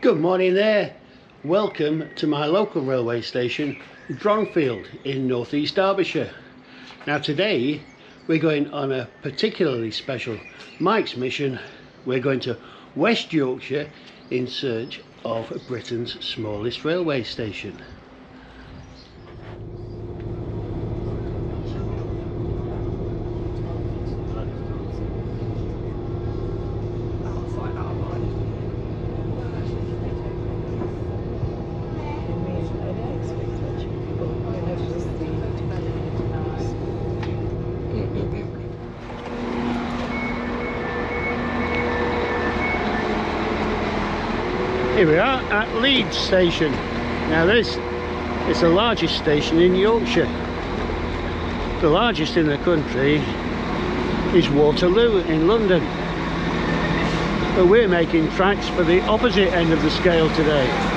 Good morning there. Welcome to my local railway station, Dronfield in northeast Derbyshire. Now today we're going on a particularly special Mike's mission. We're going to West Yorkshire in search of Britain's smallest railway station. Here we are at Leeds station. Now this is the largest station in Yorkshire. The largest in the country is Waterloo in London. But we're making tracks for the opposite end of the scale today.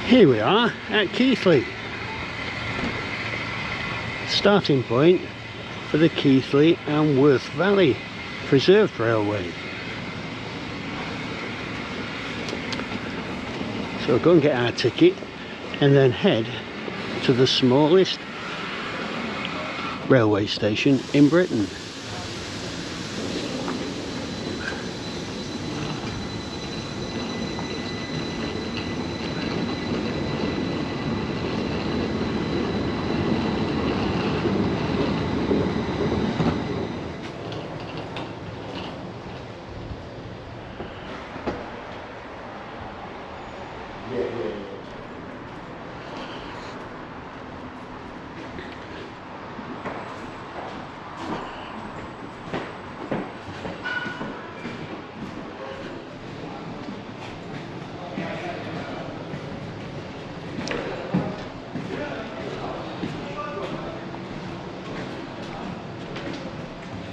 Here we are at Keighley, starting point for the Keighley and Worth Valley Preserved Railway. So we'll go and get our ticket and then head to the smallest railway station in Britain.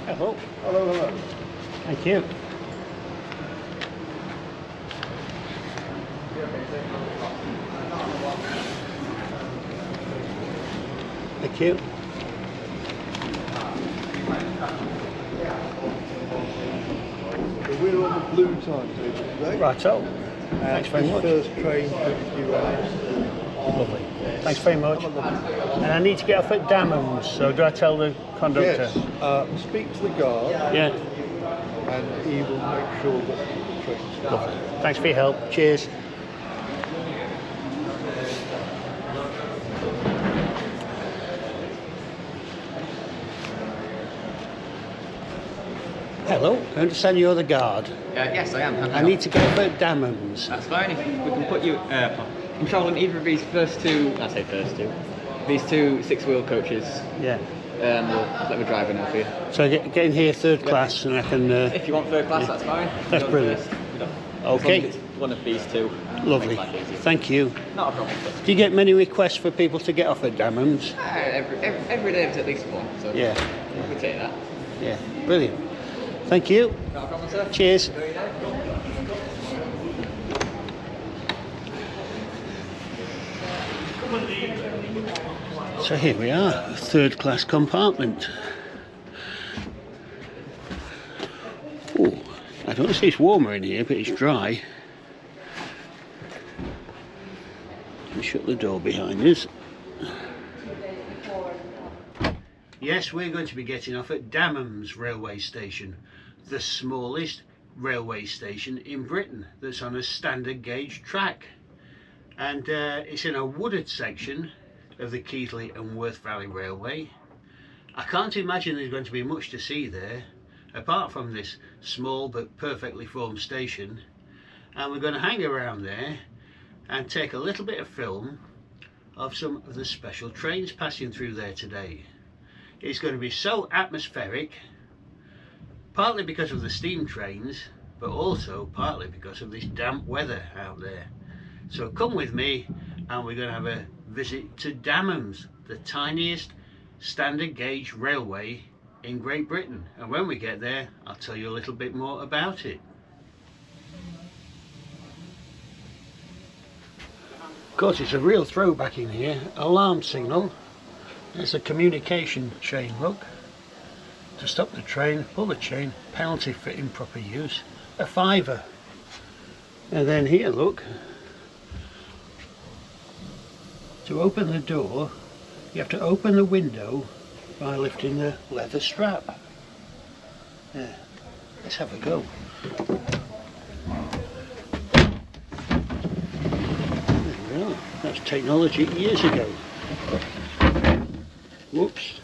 Hello. Hello, hello. Thank you. Thank you. So we're on the blue timetable today. Righto. Thanks very much. First train 52 hours. Lovely. Thanks very much. And I need to get off at Damems, so do I tell the conductor? Yes. Speak to the guard. Yeah. And he will make sure that the train starts. Lovely. Thanks for your help. Cheers. Hello, I understand you're the guard. Yes, I am. I need to get off at Damems. That's fine. If we can put you. I'm travelling either of these first two. I say first two. These two six-wheel coaches. Yeah. We'll let the driver know for you. So get in here third class, and I can. If you want third class, yeah. that's fine. That's brilliant. Okay. As long as it's one of these two. Lovely. Thank you. Not a problem. Do you get many requests for people to get off at Damems? Every day there's at least one. So Yeah. we take that. Yeah. Brilliant. Thank you. Not a problem, sir. Cheers. So here we are, third class compartment. Oh, I don't see it's warmer in here, but it's dry. We shut the door behind us. Yes, we're going to be getting off at Damems railway station, the smallest railway station in Britain that's on a standard gauge track, and it's in a wooded section of the Keighley and Worth Valley Railway. I can't imagine there's going to be much to see there apart from this small but perfectly formed station, and we're going to hang around there and take a little bit of film of some of the special trains passing through there today. It's going to be so atmospheric, partly because of the steam trains, but also partly because of this damp weather out there. So come with me and we're going to have a visit to Damems, the tiniest standard gauge railway in Great Britain, and when we get there I'll tell you a little bit more about it. Of course, it's a real throwback in here. Alarm signal. There's a communication chain, look. To stop the train, pull the chain, penalty for improper use, a £5. And then here, look. To open the door, you have to open the window by lifting the leather strap. Yeah, let's have a go. That's technology years ago. Whoops.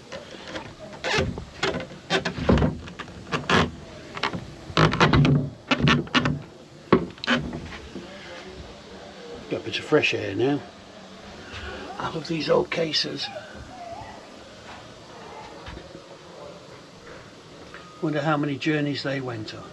Got a bit of fresh air now. I love these old cases. Wonder how many journeys they went on.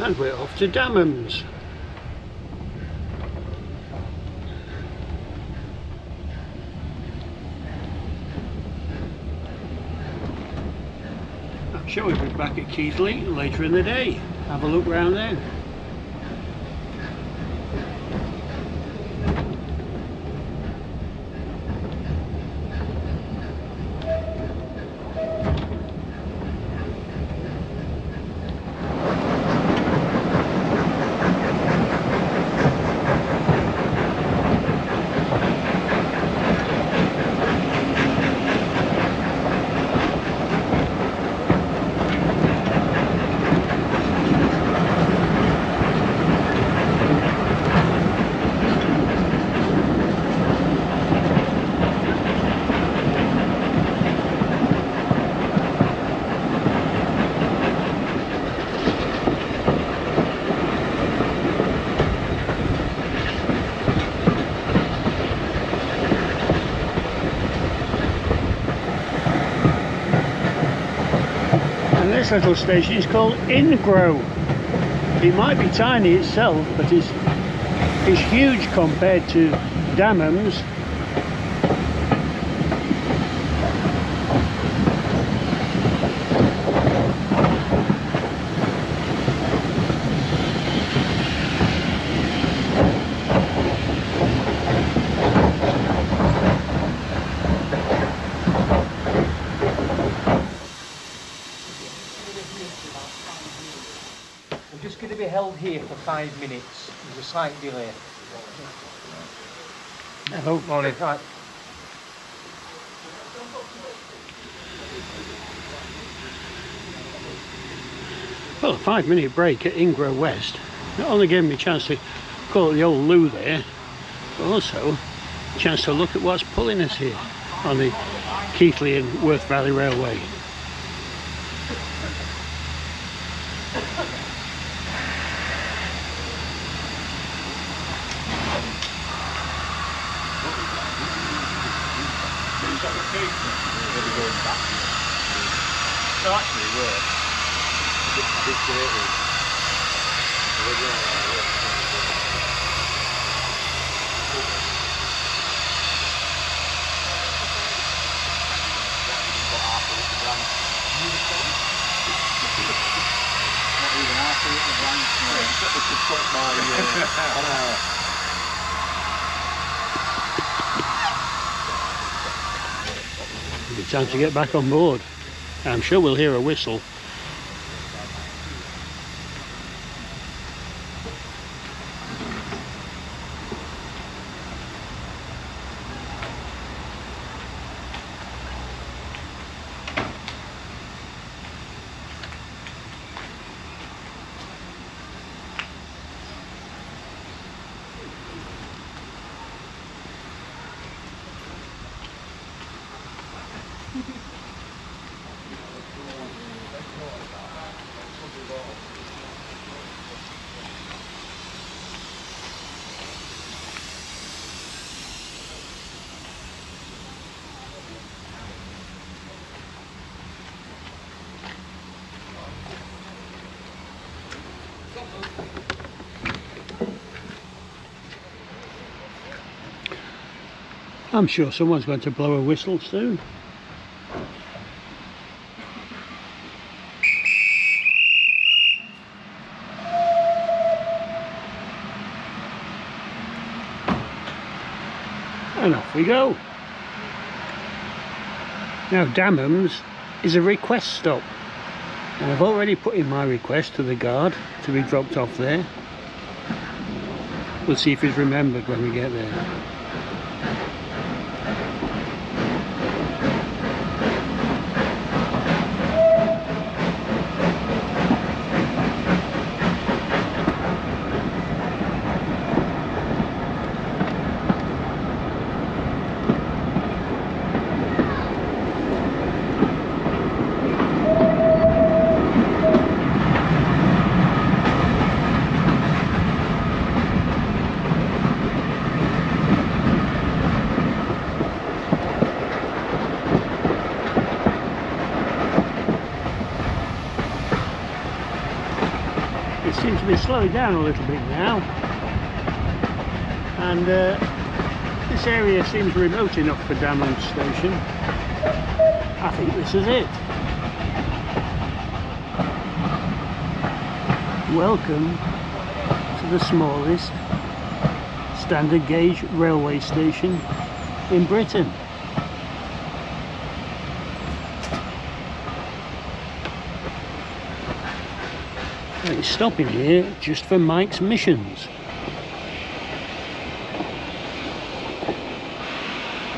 And we're off to Damems. I'm sure we'll be back at Keighley later in the day. Have a look round then. This little station is called Ingro. It might be tiny itself, but it's huge compared to Damems. We're just going to be held here for 5 minutes. There's a slight delay. Hello. Morning. Right. Well, a 5-minute break at Ingro West not only gave me a chance to call it the old loo there, but also a chance to look at what's pulling us here on the Keighley and Worth Valley Railway. So actually we're It's time to get back on board. I'm sure we'll hear a whistle. I'm sure someone's going to blow a whistle soon. And off we go. Now Damems is a request stop, and I've already put in my request to the guard to be dropped off there. We'll see if he's remembered when we get there. It seems to be slowing down a little bit now, and this area seems remote enough for Damems station. I think this is it. Welcome to the smallest standard gauge railway station in Britain. And it's stopping here just for Mike's missions.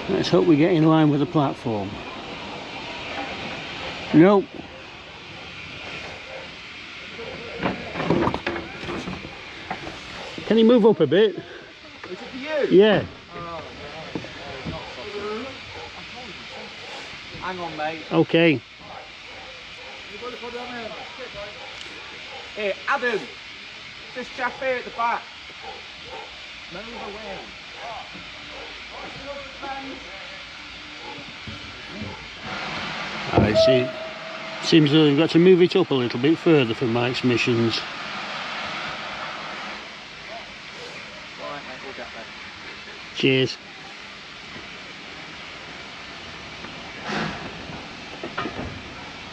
Let's hope we get in line with the platform. Nope. Can he move up a bit? Is it for you? Yeah. Oh, no, not hang on, mate. Okay. Hey, Adam! This chap here at the back. Move away. I see. Seems as though we've got to move it up a little bit further for Mike's missions. Alright, mate, we'll get there. Cheers.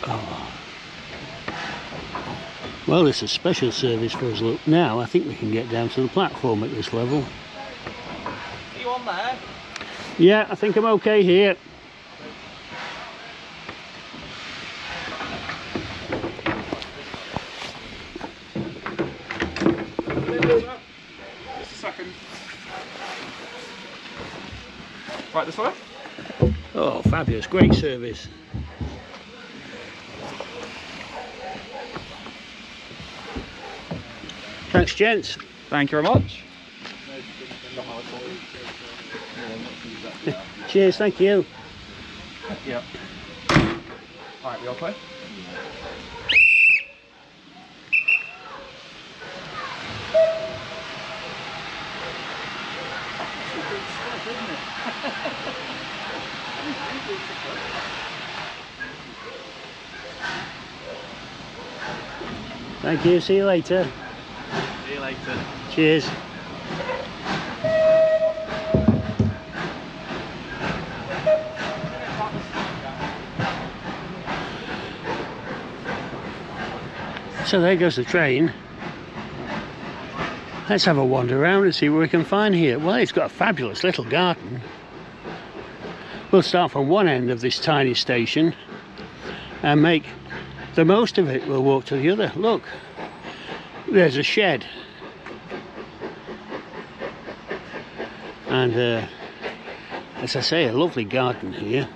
Oh. Well, it's a special service for us. Look, now I think we can get down to the platform at this level. Are you on there? Yeah, I think I'm okay here. Just a second. Right, this way? Oh, fabulous. Great service. Thanks, gents. Thank you very much. Cheers, thank you. Yep. Alright, we all clear? Thank you, see you later. See you later. Cheers. So there goes the train. Let's have a wander around and see what we can find here. Well, it's got a fabulous little garden. We'll start from one end of this tiny station and make the most of it. We'll walk to the other. Look, there's a shed And as I say, a lovely garden here.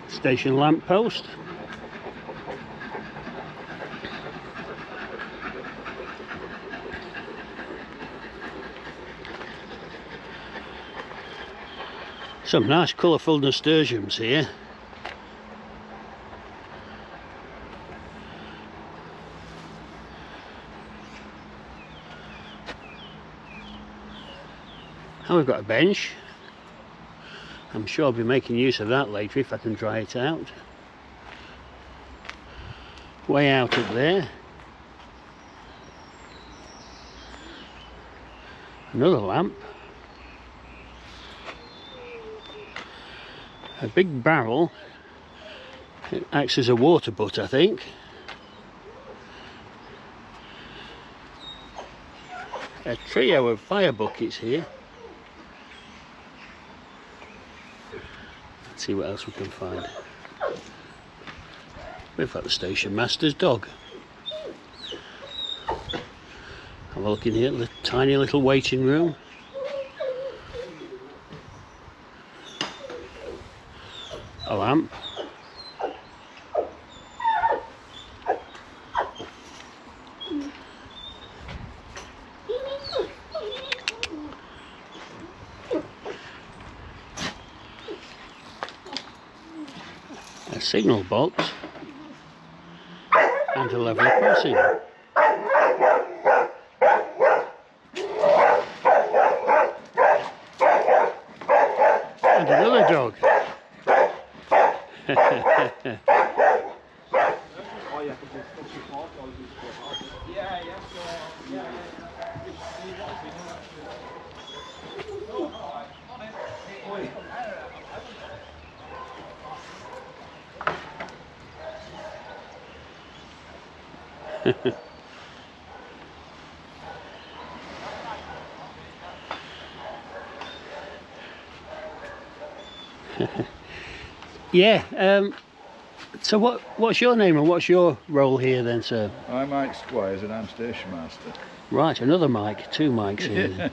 Station lamp post. Some nice colourful nasturtiums here. And we've got a bench. I'm sure I'll be making use of that later if I can dry it out. Way out up there. Another lamp. A big barrel. It acts as a water butt, I think. A trio of fire buckets here. Let's see what else we can find. We've got the station master's dog. Have a look in here at the tiny little waiting room. A lamp. A signal box and a level crossing. And another dog. Yeah, so what's your name and what's your role here then, sir? I'm Mike Squires and I'm station master. Right, another Mike, two Mikes here.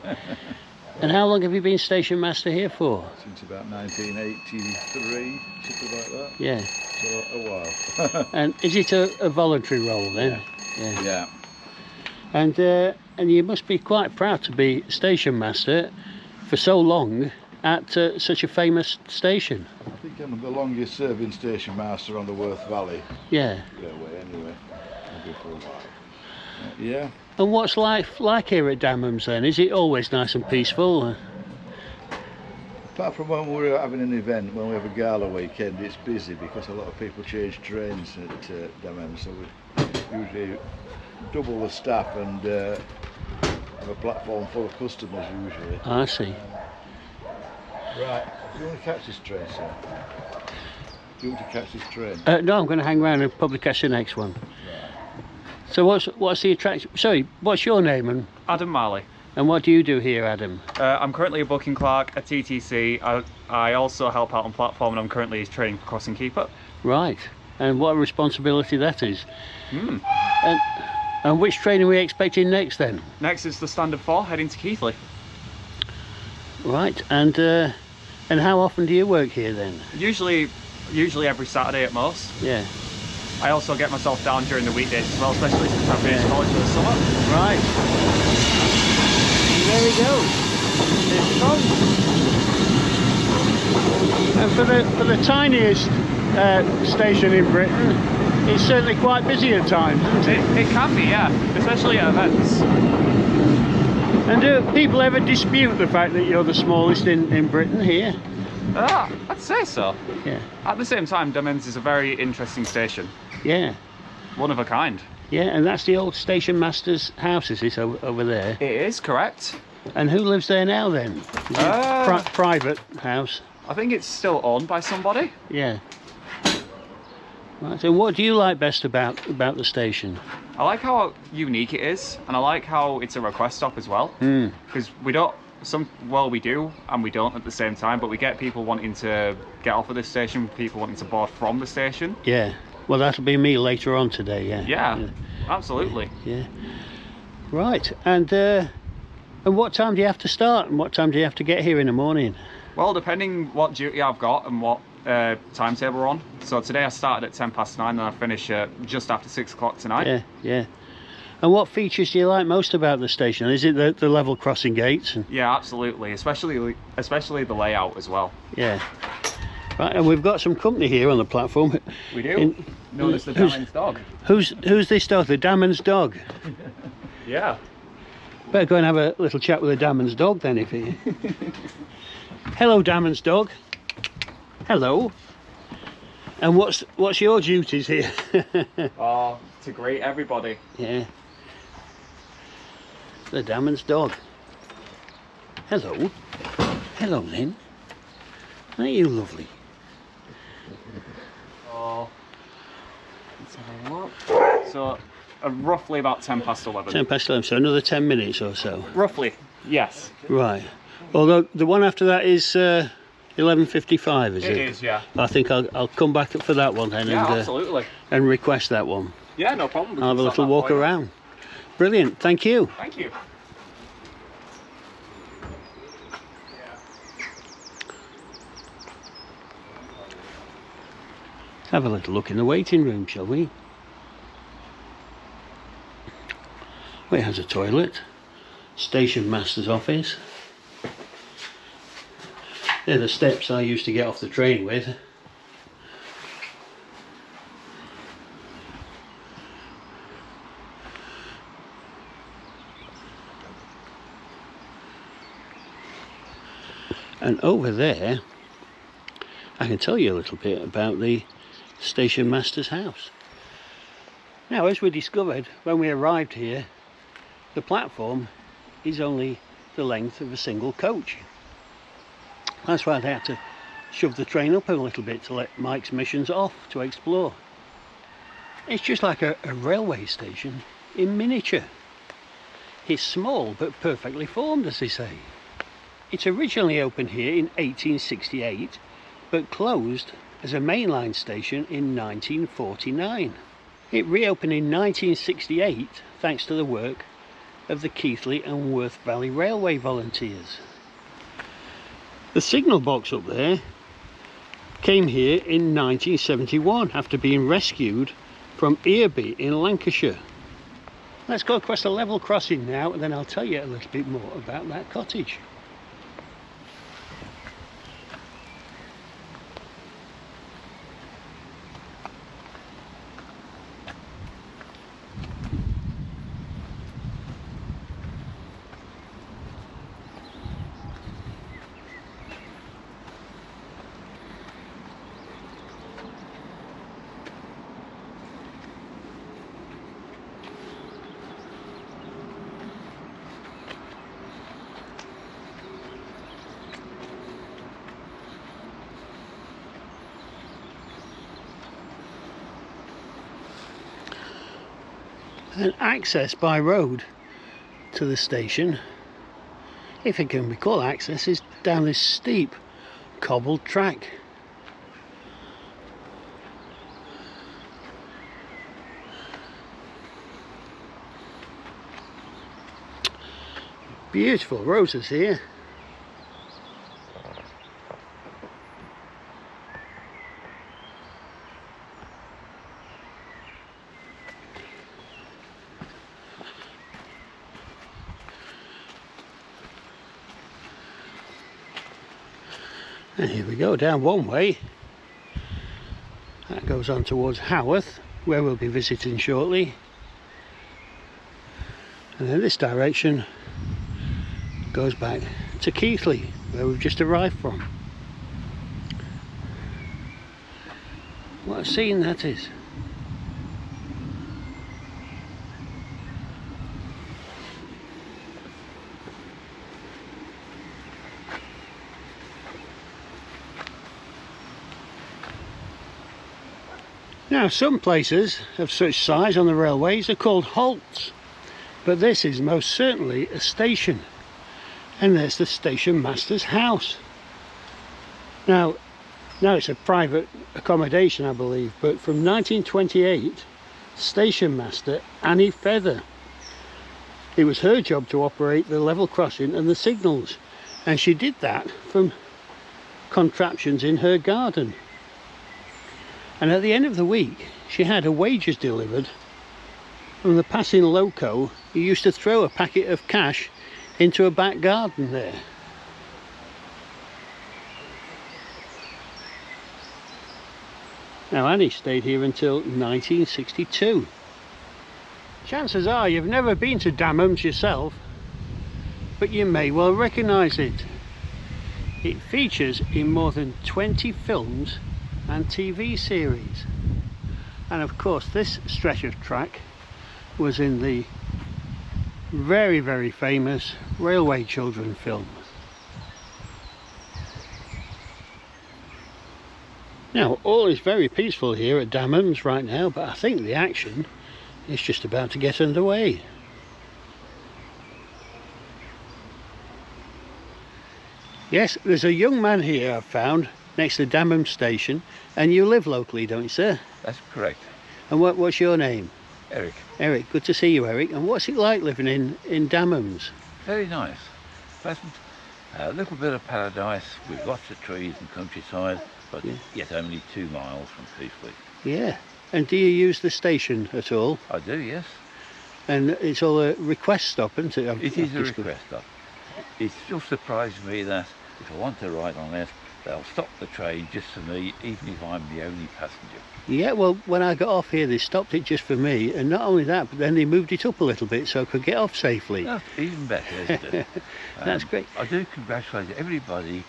And how long have you been station master here for? Since about 1983, something like that. Yeah. So a while. And is it a voluntary role then? Yeah. Yeah. And you must be quite proud to be station master for so long at such a famous station. I think I'm the longest serving station master on the Worth Valley. Yeah. Railway anyway. I've been for a while. Yeah. And what's life like here at Damems then? Is it always nice and peaceful? Apart from when we're having an event, when we have a gala weekend, it's busy because a lot of people change trains at Damems, so we usually double the staff and have a platform full of customers usually. I see. Right, do you want to catch this train, sir? Do you want to catch this train? No, I'm going to hang around and probably catch the next one. Right. So what's the attraction? Sorry, what's your name and Adam Marley. And what do you do here, Adam? I'm currently a booking clerk at TTC. I also help out on platform, and I'm currently training for crossing keeper. Right, and what a responsibility that is. And which train are we expecting next then? Next is the Standard 4 heading to Keighley. Right, and how often do you work here then? Usually every Saturday at most. Yeah. I also get myself down during the weekdays as well, especially since I've finished college for the summer. Right. And there we go. There she goes. And for the tiniest station in Britain, it's certainly quite busy at times, isn't it? It can be, yeah, especially at events. And do people ever dispute the fact that you're the smallest in Britain here? I'd say so. Yeah. At the same time, Damems is a very interesting station. Yeah. One of a kind. Yeah, and that's the old station master's house, is it, over there? It is, correct. And who lives there now then? Is it private house? I think it's still owned by somebody. Yeah. Right, so what do you like best about the station? I like how unique it is, and I like how it's a request stop as well. Because we don't, we do and we don't at the same time, but we get people wanting to get off of this station, people wanting to board from the station. Yeah, well that'll be me later on today, yeah. Yeah, absolutely. Yeah. Right, and And what time do you have to start and what time do you have to get here in the morning? Well, depending what duty I've got and what timetable we're on. So today I started at 9:10 and I finish just after 6 o'clock tonight. Yeah, yeah. And what features do you like most about the station? Is it the level crossing gates? Yeah, absolutely. Especially the layout as well. Yeah. Right, and we've got some company here on the platform. We do. Known as the Damems dog. Who's this dog? The Damems dog? Yeah. Better go and have a little chat with the Damems dog then, if he... Hello, Damems dog. Hello. And what's your duties here? Oh, to greet everybody. Yeah. The Damems dog. Hello. Hello, then. Aren't you lovely? Oh. Let's have a look. So, roughly about 11:10. 10 past 11, so another 10 minutes or so. Roughly, yes. Right. Although the one after that is 11:55, is it? It is, yeah. I think I'll come back for that one then. Yeah, and, absolutely. And request that one. Yeah, no problem. I'll have a little walk around. Brilliant, thank you. Thank you. Have a little look in the waiting room, shall we? Well, it has a toilet, station master's office. They're the steps I used to get off the train with. And over there, I can tell you a little bit about the station master's house. Now, as we discovered when we arrived here, the platform is only the length of a single coach. That's why they had to shove the train up a little bit to let Mike's missions off to explore. It's just like a railway station in miniature. It's small but perfectly formed, as they say. It originally opened here in 1868 but closed as a mainline station in 1949. It reopened in 1968 thanks to the work of the Keighley and Worth Valley Railway volunteers. The signal box up there came here in 1971 after being rescued from Earby in Lancashire. Let's go across the level crossing now and then I'll tell you a little bit more about that cottage. And access by road to the station, if it can be called access, is down this steep cobbled track. Beautiful roses here. And here we go, down one way. That goes on towards Haworth, where we'll be visiting shortly. And then this direction goes back to Keighley, where we've just arrived from. What a scene that is. Now, some places of such size on the railways are called halts, but this is most certainly a station, and there's the station master's house. Now it's a private accommodation, I believe, but from 1928, station master Annie Feather it was her job to operate the level crossing and the signals, and she did that from contraptions in her garden. And at the end of the week she had her wages delivered from the passing loco who used to throw a packet of cash into a back garden there. Now Annie stayed here until 1962. Chances are you've never been to Damems yourself, but you may well recognise it. It features in more than 20 films and TV series. And of course this stretch of track was in the very, very famous Railway Children film. Now, all is very peaceful here at Damems right now, but I think the action is just about to get underway. Yes, there's a young man here I've found next to Damems station, and you live locally, don't you, sir? That's correct. And what's your name? Eric. Eric, good to see you, Eric. And what's it like living in Damems? Very nice. Pleasant. A little bit of paradise with lots of trees and countryside, but yet only 2 miles from Peasley. Yeah. And do you use the station at all? I do, yes. And it's all a request stop, isn't it? It is a request stop. It still surprises me that if I want to ride on it, they'll stop the train just for me, even if I'm the only passenger. Yeah, well, when I got off here, they stopped it just for me, and not only that, but then they moved it up a little bit so I could get off safely. That's even better, isn't it? That's great. I do congratulate everybody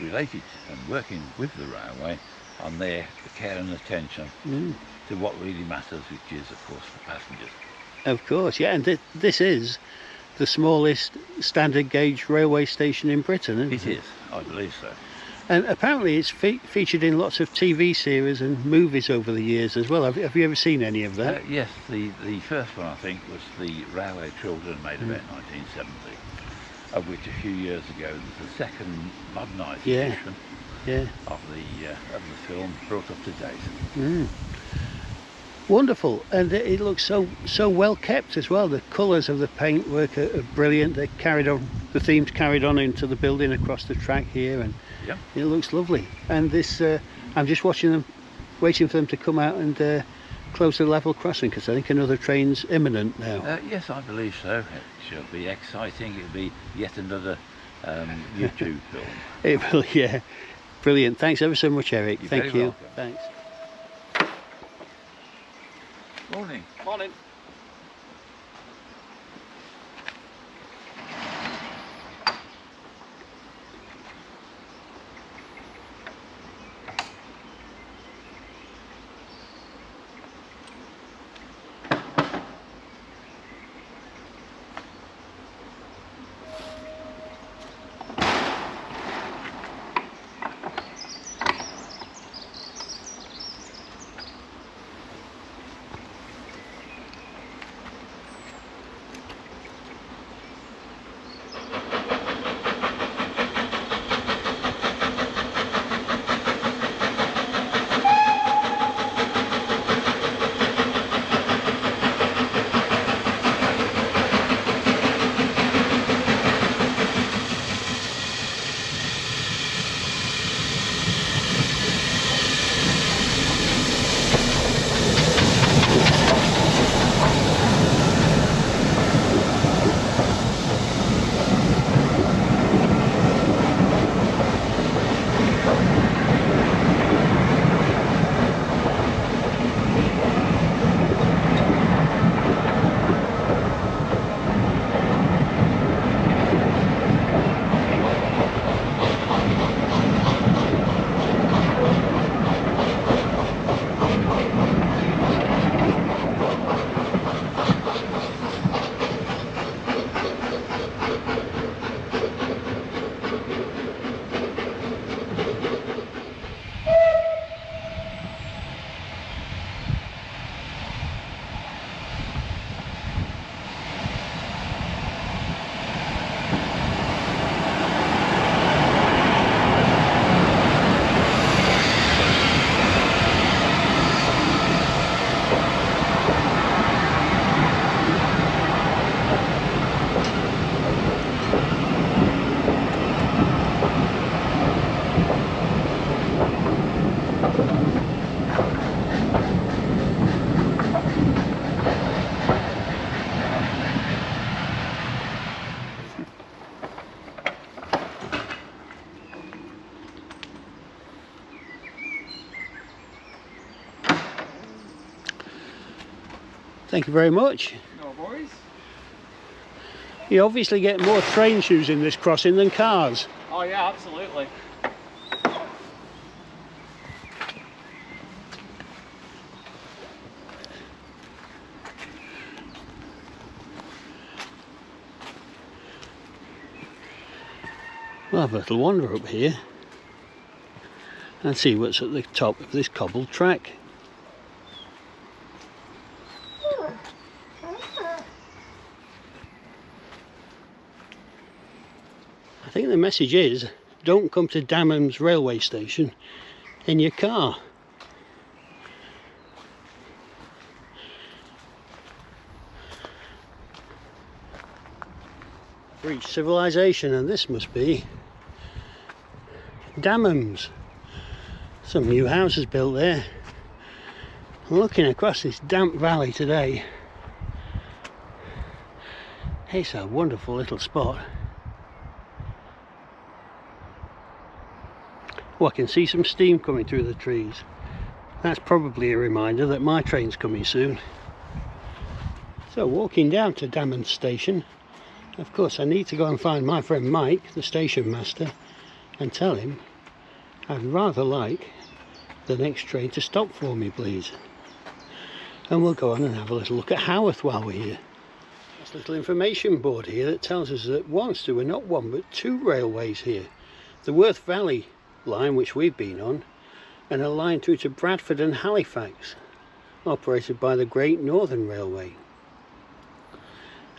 related and working with the railway on their care and attention to what really matters, which is, of course, the passengers. Of course, yeah, and this is the smallest standard gauge railway station in Britain, isn't it? It is, I believe so. And apparently it's featured in lots of TV series and movies over the years as well. Have you ever seen any of that? Yes, the first one I think was the Railway Children, made about 1970, of which a few years ago there was a second modernised edition of the film, brought up to date. Wonderful, and it looks so well kept as well. The colours of the paintwork are brilliant. They carried on, the themes carried on into the building across the track here, and it looks lovely. And this, I'm just watching them, waiting for them to come out and close the level crossing, because I think another train's imminent now. Yes, I believe so. It should be exciting. It'll be yet another YouTube film. It will, yeah. Brilliant. Thanks ever so much, Eric. You're Thank very you. welcome. Thanks. Morning. Morning. Thank you very much. No worries. You obviously get more trains using this crossing than cars. Oh yeah, absolutely. We'll have a little wander up here and see what's at the top of this cobbled track. I think the message is, don't come to Damems railway station in your car. Reached civilization, and this must be Damems. Some new houses built there. I'm looking across this damp valley today. It's a wonderful little spot. Oh, I can see some steam coming through the trees. That's probably a reminder that my train's coming soon. So walking down to Damems station, of course I need to go and find my friend Mike, the station master, and tell him I'd rather like the next train to stop for me, please. And we'll go on and have a little look at Haworth while we're here. This little information board here that tells us that once there were not one but two railways here. The Worth Valley line, which we've been on, and a line through to Bradford and Halifax, operated by the Great Northern Railway.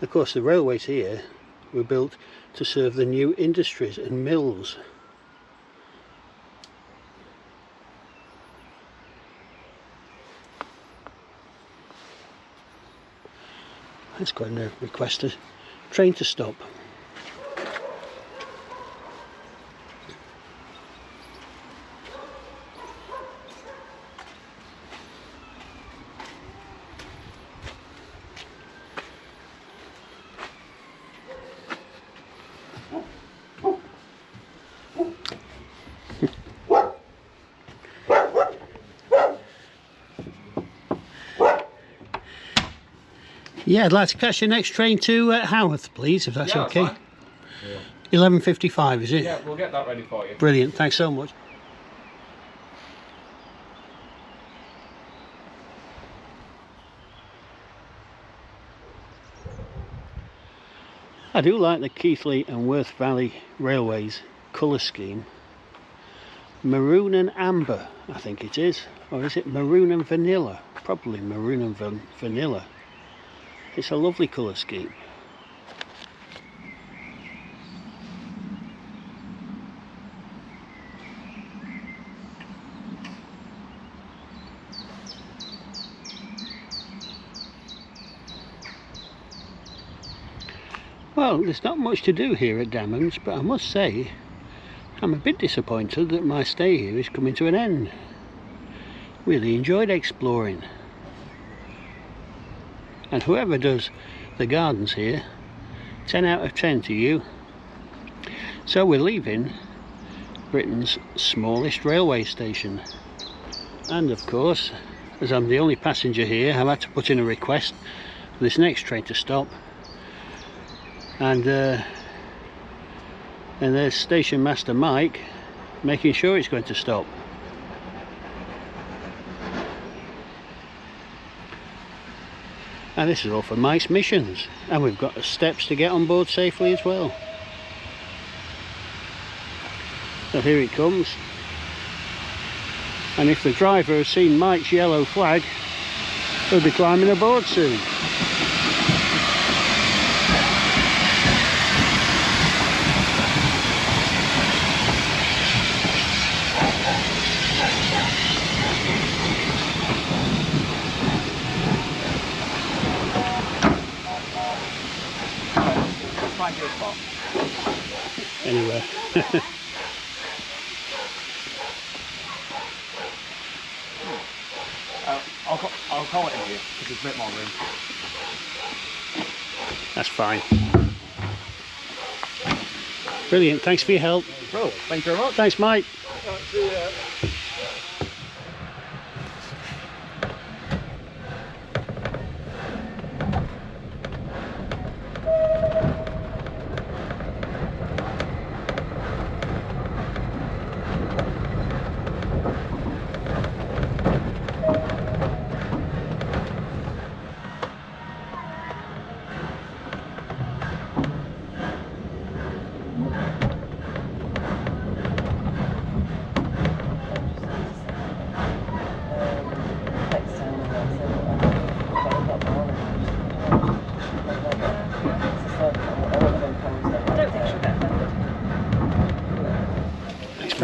Of course, the railways here were built to serve the new industries and mills. Let's go and request a train to stop. Yeah, I'd like to catch the next train to Haworth, please, if that's okay. Fine. Yeah. 11:55, is it? Yeah, we'll get that ready for you. Brilliant, thanks so much. I do like the Keighley and Worth Valley Railways colour scheme. Maroon and amber, I think it is. Or is it maroon and vanilla? Probably maroon and vanilla. It's a lovely colour scheme. Well, there's not much to do here at Damems, but I must say I'm a bit disappointed that my stay here is coming to an end. Really enjoyed exploring. And whoever does the gardens here, 10 out of 10 to you. So we're leaving Britain's smallest railway station. And of course, as I'm the only passenger here, I've had to put in a request for this next train to stop. And there's station master Mike making sure it's going to stop. And this is all for Mike's missions, and we've got the steps to get on board safely as well. So here it comes, and if the driver has seen Mike's yellow flag, he'll be climbing aboard soon. Find your spot. Anyway. I'll call it in here because there's a bit more room. That's fine. Brilliant, thanks for your help. Bro, thank you very much. Thanks, Mike.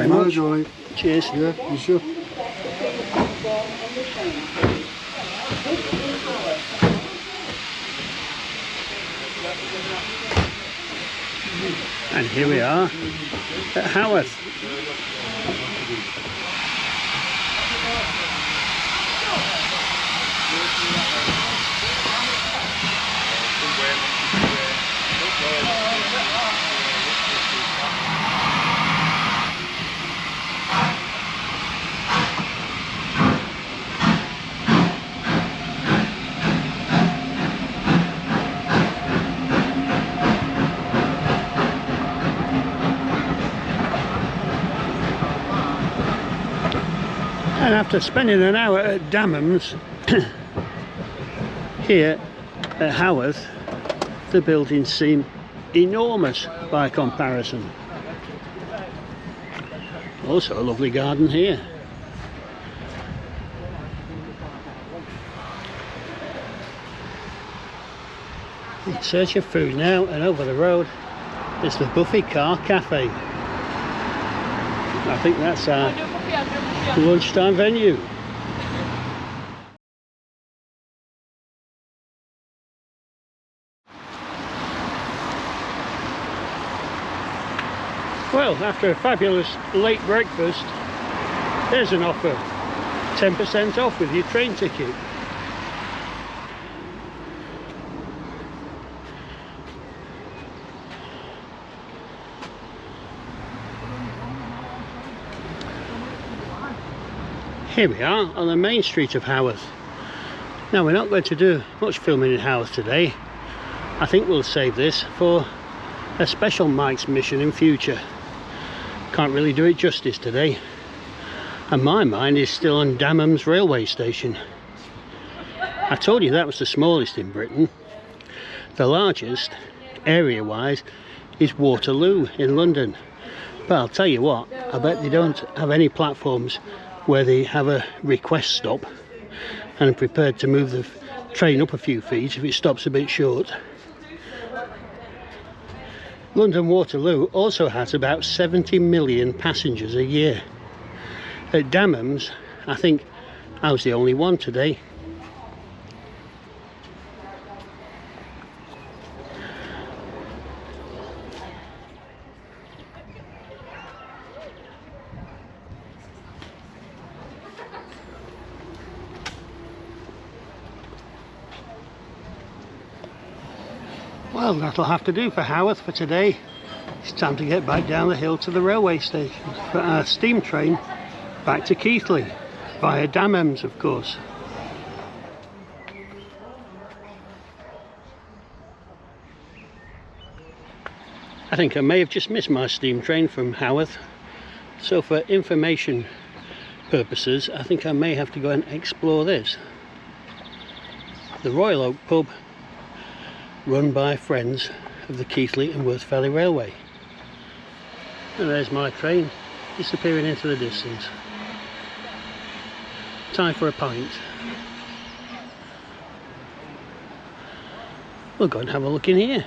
very much. Right. Cheers. Yeah, you sure? And here we are at Haworth. And after spending an hour at Damems, here at Haworth, the buildings seem enormous by comparison. Also a lovely garden here. In search of food now, and over the road is the Buffy Car Cafe. I think that's our lunchtime venue. Well, after a fabulous late breakfast, there's an offer. 10% off with your train ticket. Here we are on the main street of Haworth. Now, we're not going to do much filming in Haworth today. I think we'll save this for a special Mike's mission in future. Can't really do it justice today. And my mind is still on Damems railway station. I told you that was the smallest in Britain. The largest, area-wise, is Waterloo in London. But I'll tell you what, I bet they don't have any platforms where they have a request stop and are prepared to move the train up a few feet if it stops a bit short. London Waterloo also has about 70 million passengers a year. At Damems, I think I was the only one today. Well, that'll have to do for Haworth for today. It's time to get back down the hill to the railway station for our steam train back to Keighley via Damems, of course. I think I may have just missed my steam train from Haworth, so for information purposes I think I may have to go and explore this. The Royal Oak pub, run by friends of the Keighley and Worth Valley Railway. And there's my train disappearing into the distance. Time for a pint. We'll go and have a look in here.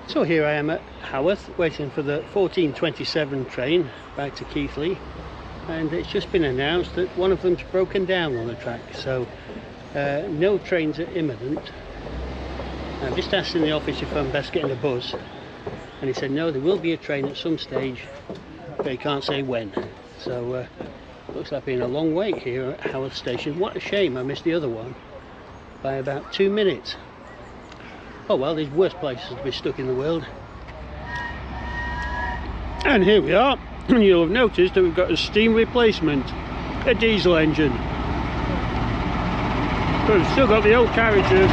So here I am at Haworth, waiting for the 14:27 train back to Keighley, and it's just been announced that one of them's broken down on the track, so no trains are imminent. I just asked in the office if I'm best getting a bus, and he said no, there will be a train at some stage, but he can't say when. So looks like being a long wait here at Haworth station. What a shame I missed the other one. by about 2 minutes. Oh well, there's worse places to be stuck in the world. And here we are. You'll have noticed that we've got a steam replacement, a diesel engine. But we've still got the old carriages.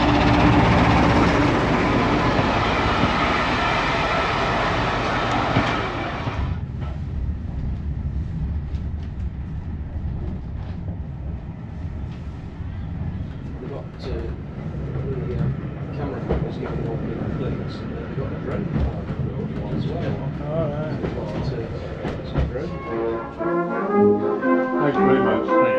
We've got the camera cameras giving all the flicks, and then we've got a drone as well. Alright. Thank you very much. Thank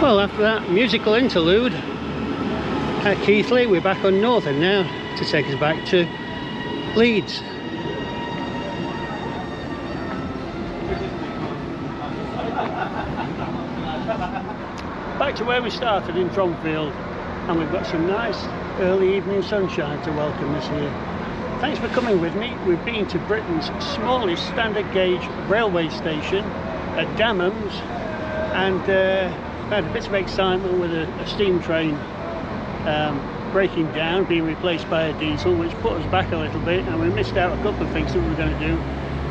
Well, after that musical interlude at Keighley, we're back on Northern now to take us back to Leeds. Back to where we started in Dronfield, and we've got some nice early evening sunshine to welcome us here. Thanks for coming with me. We've been to Britain's smallest standard gauge railway station at Damems, and had a bit of excitement with a steam train breaking down, being replaced by a diesel, which put us back a little bit, and we missed out a couple of things that we were going to do.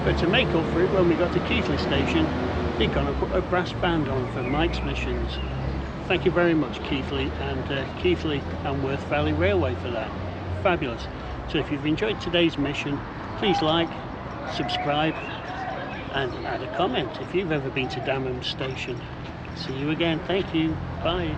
But to make up for it, when we got to Keighley station, they're going to put a brass band on for Mike's missions. Thank you very much, Keighley and Worth Valley Railway, for that. Fabulous. So if you've enjoyed today's mission, please like, subscribe, and add a comment if you've ever been to Damems station. See you again. Thank you. Bye.